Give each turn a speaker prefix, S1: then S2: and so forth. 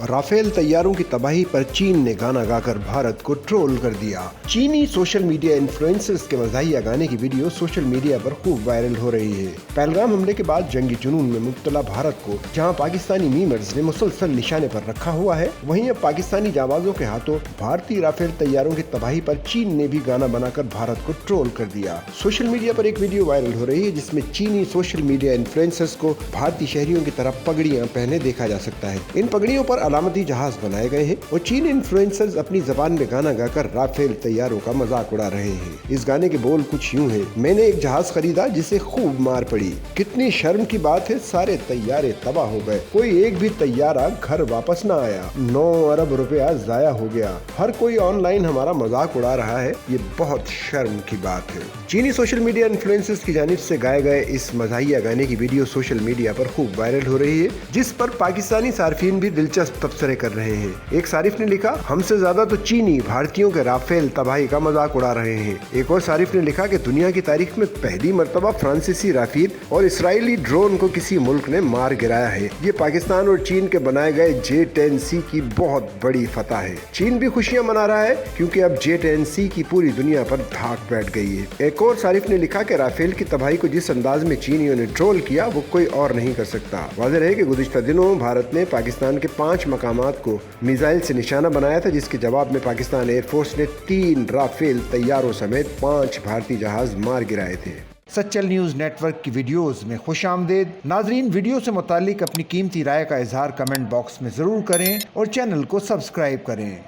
S1: Rafale तैयारों की तबाही पर चीन ने गाना गाकर भारत को ट्रोल कर दिया। चीनी सोशल मीडिया इन्फ्लुएंसर्स के मज़ाहिया गाने की वीडियो सोशल मीडिया पर खूब वायरल हो रही है। पहलगाम हमले के बाद जंगी जुनून में मुब्तला भारत को जहां पाकिस्तानी मीमर्स ने मुसलसल निशाने पर रखा हुआ है, वहीं अब पाकिस्तानी जाबाजों के हाथों भारतीय राफेल तैयारों की तबाही पर चीन ने भी गाना बनाकर भारत को ट्रोल कर दिया। सोशल मीडिया पर एक वीडियो वायरल हो रही है जिसमें चीनी सोशल मीडिया इन्फ्लुएंसर्स को भारतीय शहरियों की तरह पगड़ियां पहने देखा जा सकता है। इन पगड़ियों पर अलामती जहाज बनाए गए हैं और चीनी इन्फ्लुएंसर्स अपनी जबान में गाना गाकर राफेल तैयारों का मजाक उड़ा रहे हैं। इस गाने के बोल कुछ यूं हैं: मैंने एक जहाज खरीदा जिसे खूब मार पड़ी, कितनी शर्म की बात है, सारे तैयारे तबाह हो गए, कोई एक भी तैयारा घर वापस न आया, 9 अरब रुपया जाया हो गया, हर कोई ऑनलाइन हमारा मजाक उड़ा रहा है, ये बहुत शर्म की बात है। चीनी सोशल मीडिया इन्फ्लुएंसर्स की जानिब से गाए गए इस मज़ाहिया गाने की वीडियो सोशल मीडिया पर खूब वायरल हो रही है, जिस पर पाकिस्तानी सार्फिन भी दिलचस्प तबसरे कर रहे हैं। एक सारिफ ने लिखा, हमसे ज्यादा तो चीनी भारतीयों के राफेल तबाही का मजाक उड़ा रहे हैं। एक और सारिफ ने लिखा कि दुनिया की तारीख में पहली मर्तबा फ्रांसीसी राफेल और इसराइली ड्रोन को किसी मुल्क ने मार गिराया है। ये पाकिस्तान और चीन के बनाए गए J-10C की बहुत बड़ी फतह है। चीन भी खुशियां मना रहा है क्योंकि अब J-10C की पूरी दुनिया पर धाक बैठ गई है। एक और सारिफ ने लिखा कि राफेल की तबाही को जिस अंदाज में चीनियों ने ट्रोल किया वो कोई और नहीं कर सकता। वाज़ेह है कि गुज़िश्ता दिनों भारत ने पाकिस्तान के 5 मकामात को मिसाइल से निशाना बनाया था, जिसके जवाब में पाकिस्तान एयरफोर्स ने 3 राफेल तैयारों समेत 5 भारतीय जहाज मार गिराए थे।
S2: सच्चल न्यूज़ नेटवर्क की वीडियोस में खुश आमदेद। नाजरीन, वीडियो से मुतालिक अपनी कीमती राय का इजहार कमेंट बॉक्स में ज़रूर करें और चैनल को सब्सक्राइब करें।